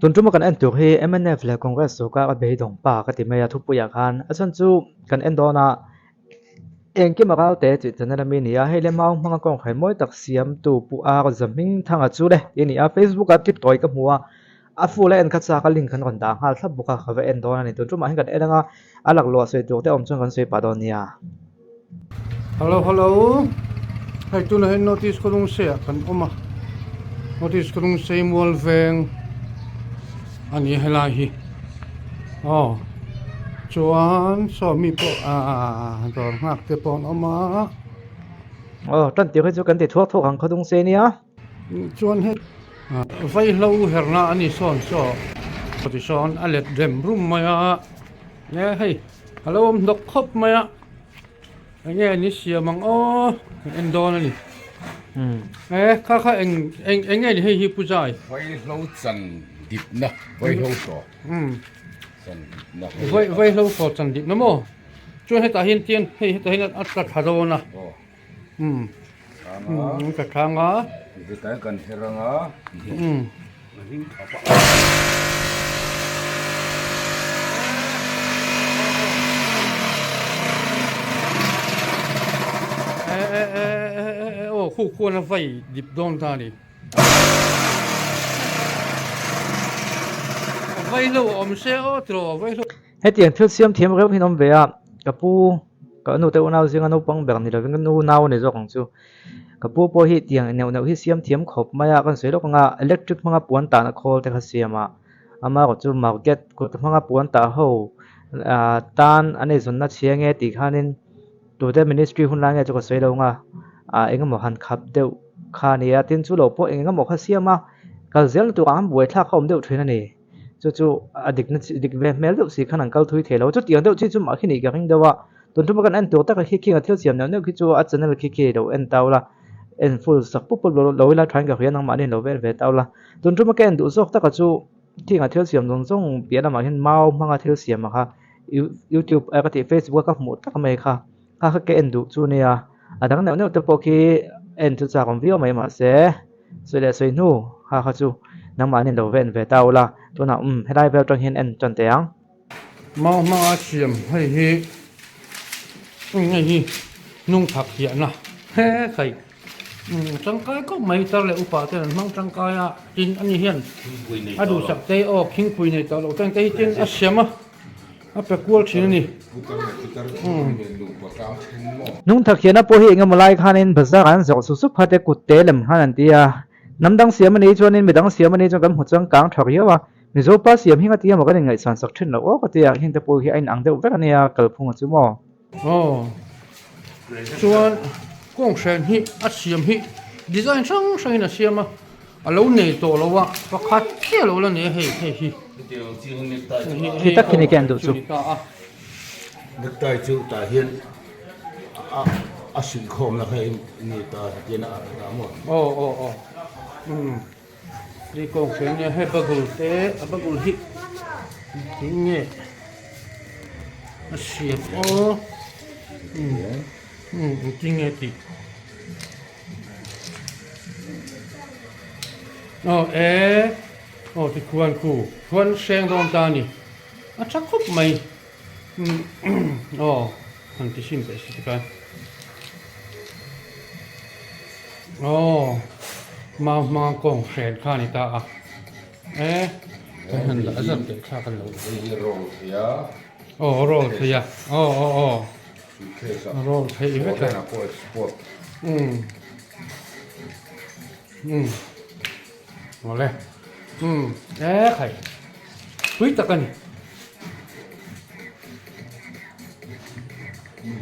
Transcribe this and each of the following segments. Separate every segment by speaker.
Speaker 1: tuần trước mà kan en tur hi MNF le Congress so ka be dong pa ka ti me thu pu ya khan asan chu kan en do na eng ki ma kau te chi chana la mi ni a hele mau manga kong khai moi tak siam tu pu a ko zaming thanga chu le ni a Facebook a tit toy ka hmuwa a fu le en kha cha ka link kan ron da hal thab buka kha ve en do na ni tuần trước mà hin kan enanga alak lo se tu te om chung kan se pa do nia
Speaker 2: Hello, hello. Hai tu na notice ko nung siya kan oma. Notice ko nung say mual veng ani helahi. Oh. Chuan so mi po dor ngak te pon oma.
Speaker 1: tan ti chu kan ti thuak thuak ang khadung se nia
Speaker 2: Chuan het vai lo herna ani son so. Position alet dem room maya. Ne hey. Hello, dok khop maya. Nghe ni siya mang o en don ani. Kha anh nghe thì hay hi pu jai.
Speaker 3: Vai lâu chân đít na, vai lâu so. Chân na.
Speaker 2: Vai lâu so chân đít nó mo. Chuan hết ta hiên tiền, hay ta hiên at kat hado na. Ka thanga.
Speaker 3: Itu kan kan heranga.
Speaker 2: Khu nó vai dip don ta đi. Vai lâu om se o tro vai lâu.
Speaker 1: he tiang thil siam thiam reuh hin om ve a kapu ka nu te unau zinga no pang bek ni lo veng nu nau ne zo kang chu kapu po hi tiang neu neu hi siam thiam khop maya kan sei lok nga electric manga puan ta na khol te kha siama ama ko chu market ko manga puan ta ho tan ane zon na chiange ti khanin to the ministry hun la nge chu ko sei lo nga enga mo han khap deuh kha ni a tin chu lo po enga mo kha siama kal zel tu am buai thla khom deuh thina ni chu adik na dik ve mel deuh si khan angkal thui thelo chu tiang deuh chi chu ma khini ka ring dewa tun tu kan an tu ta ka khi khi thil siam na ki chu a channel khi khi do en tawla en full sak pu pu lo la thain ka hian ang ma ni lo ve ve tawla tun tu ma ken du zok ta ka chu thi nga thil siam dong zong pia na ma hin mau manga thil siam ma kha YouTube ka ti Facebook ka mu ta ka mai kha kha ke en du chu nia adang neu neu te po ki en chu cha kom view mai ma se so le soi nu ha chu nang ma ni lo ven ve tawla tu na helai vel tang hin en chan teang
Speaker 2: Mau ma chiam hay hi. Ngay hi nung thak hiya na. He khai. Trăng cái có mấy tao lại upa tên mang trăng cái tin anh hiền. Adu sắp tay o king queen này tao trăng tay tin asiam á. Apa kual sini ni.
Speaker 1: nung thak hian a po hi engemaw lai khanin bazar an zawh su su phate kut te lem khan an tia namdang siam ani chuanin midang siam ani chuan kan hmu chang kang thak yawa mizo pa siam hinga tia mo kan ngai san sak thin lo o ka tia hing te po hi ain ang deuh vek ania kalphunga chu mo
Speaker 2: Chuan kong sen hi asiam hi design sang sang na siam á. Alo nei to lo wa pakhat thia lo la ne hei hi.
Speaker 1: hi tak khini ken du chu
Speaker 3: Nước tay chịu ta hiền. Xin khom là hay ni ta tiền à mo.
Speaker 2: Đi kong sen ne he bagul te bagul hi. Tinge. Asiam o. Tinge ti. Thì kuan sen don ta ni. Chắc khop mai. Ang tisim pe si kan. Ma kong sen kha ni ta. Han la azam te kha kan lo.
Speaker 3: Ini roll ya.
Speaker 2: Roll thế ya. Roll thế
Speaker 3: Ini
Speaker 2: vậy
Speaker 3: kan
Speaker 2: cả.
Speaker 3: apa export.
Speaker 2: Ngole. Khai. Quý ta kan.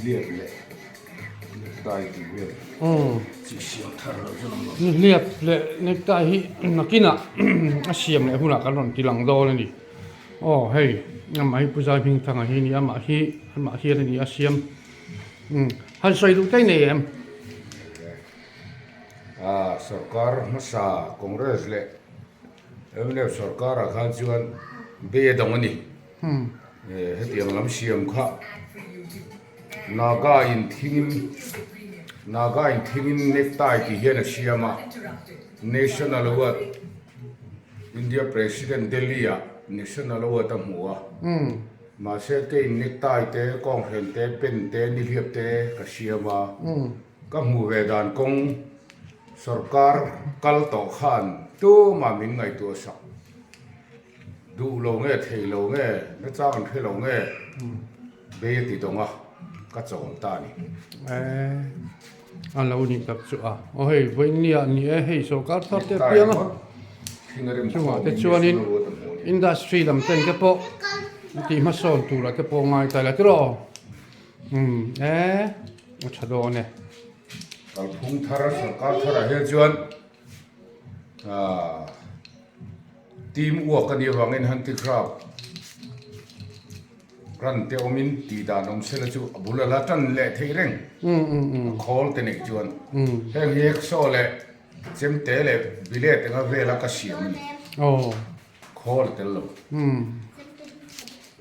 Speaker 3: Liệp lệ. Nước tay thì liệp. Chỉ xiêm thar lo cho nó.
Speaker 2: Liệp lệ necktie hi nakina. Asiam le huna kan ron tilang do le ni. Hey. Amai puzai ping thanga hi ni ama hi ni asiam. Han sai lu tai nei em.
Speaker 3: Sarkar masa Congress lệ. Em sarkar akan chuan be dong ani. Hết tiếng lắm xiêm kha. Naga in thingin necktie ki hian a siama national award India President Delhi national award mua mà sẽ cái nick tai te con hiện te pen te ni hiệp te ka siama các mù về đàn công sarkar kal to khan tu mà mình ngày tua sắc du lâu nghe thầy lâu nghe nó cha mình thầy lâu nghe bây giờ thì đông các chỗ ta đi
Speaker 2: anh lâu đi tập chỗ ôi với nia nia hay số các tháp te piang chung à te chuan in industry làm tên cái bộ thì mà son tu là cái bộ ngay tại là cái đó chả đồ nè
Speaker 3: Kalau phung thara sarkar thara he chuan team work kan yawangin hanti crowd ran te omin ti da nom sela chu abulala tan le theireng khol te nek chuan heng hek so le chem te le bilet nga vela ka siam ni khol te lo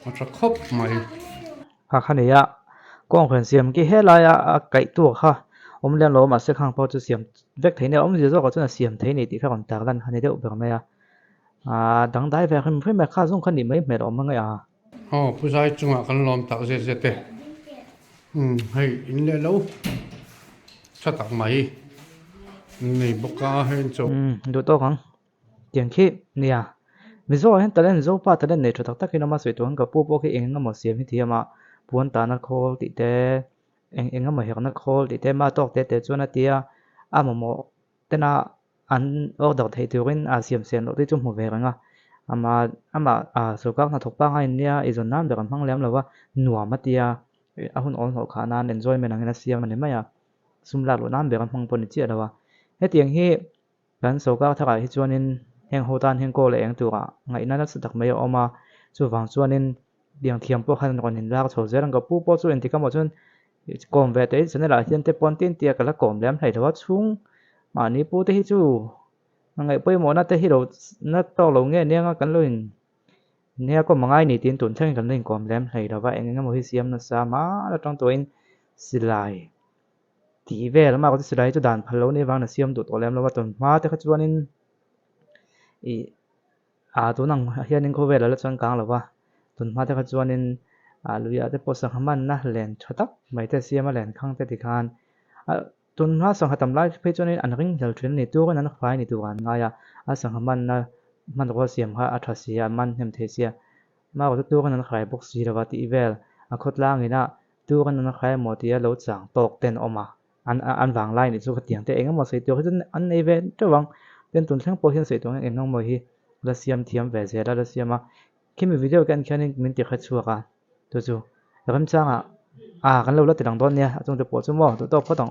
Speaker 2: mà chắc khóc mày
Speaker 1: khá này ạ con khẩn xiêm cái hết lại cái tuổi ha ông lên lỗ mà sẽ hàng bao nhiêu xiêm vết thấy này ông gì rồi có chân là xiêm thấy này thì phải còn tạc lên hay này đều được mày đằng đại về không phải mày khá giống khăn đi mấy mày ông mấy
Speaker 2: ผู้ชายจุงอ่ะกันลอมตักเสร็จให้อินเลยแล้วชัดตักไหมนี่บกาให้จบ
Speaker 1: ดูตัวของอย่างขี้เนี่ยมิโซ่เห็นแต่เล่นโซ่ป้าแต่เล่นเนี่ยชุดตักกินมาสวยตัวของกับปุ๊บโอเคเองก็หมดเสียพิธีมาปวนตานักโคติเตเองก็มาเห็นนักโคติเตมาตอกเตจวนเตียหมอแต่น่ะอันออกดอกไทยตัวเป็นเสียมเสียนเราที่จุ่มหัวเวงอ่ะมาสุกักน่ะถูกป้าให้เนี่ยอีส่วนน้ำเดี๋ยวกันพังเลี้ยมเลยว่าหนัวมาเตียหุ่นอ่อนหัวขานาเล่นจอยมันนั่งเสียมันไม่อะซุ่มหลักหลุดน้ำเดี๋ยวกันพังปนเจี๊ยแล้วว่าให้เตียงที่กันสุกักถ้าใครที่จวนนินแห่งโหตันแห่งโกเลยเองตัวไงนั่นน่ะสุดท้ายไม่เอามาส่วนฝั่งจวนนินเดียงเทียมพวกขันก่อนเห็นรากโฉเจรังกับผู้ป้อส่วนที่ก็หมดจนกลมเวทแต่ฉันนี่แหละที่เตปอนตีนเตียกันละกลมแล้วให้แต่ว่าชุ่งมานี้ผู้ที่จู่ไงไปหมดนั่นแต่ที่เรานั่นต่อลงเงี้ยเนี่ยกันเลยเนี่ยก็มังไงนี่ตีนตุนเช่นกันเลยกลมแล้วให้แต่ว่าเองก็มาที่เสียมนั่นสามาแล้วตรงตัวเองสิไลตีเวแล้วมาก็สิไลจะด่านพะโล้นี่วางน่ะเสียมตัวแล้วว่าตัวมาแต่ขจวนนี่ตัวนั่งเฮียนี่เขาเวแล้วจนกลางหรือว่าตุนมาแต่ขจวนนี่ลุยแต่พอสังมันนะแหลนชัดตักไม่แต่เสียมาแหลนข้างแต่ติคานตุนมาสังหตำไล่เพจนี่อันริ่งเดลทรนนี่ตัวก็นั้นไฟนี่ตัวกันง่ายสังมันนะมันก็เสียมค่ะอัฐเสียมันเห็มเทเสียมาก็ตัวก็นั้นใครบอกสีระว่าที่เวลคดล่างนี่นะตัวก็นั้นใครหมดที่เราสั่งตกเต้นออกมาอันวางไล่นี่สู้กับเตียงแต่เองก็หมดใส่ตัวก็จนอันเอเวนจะวางเต้นตุนเชิงโปรเชียนใส่ตัวเองก็หมดที่เราเสียมเทียมเวเสียแล้วเราเสียมาคิดมีวิดีโอกันแค่นี้มันติดขัดชัวร์กันตัวจู่แล้วก็จ้างกันเราติดหลังต้นเนี่ยจงจะปวดสมองตัวโตพอต้อง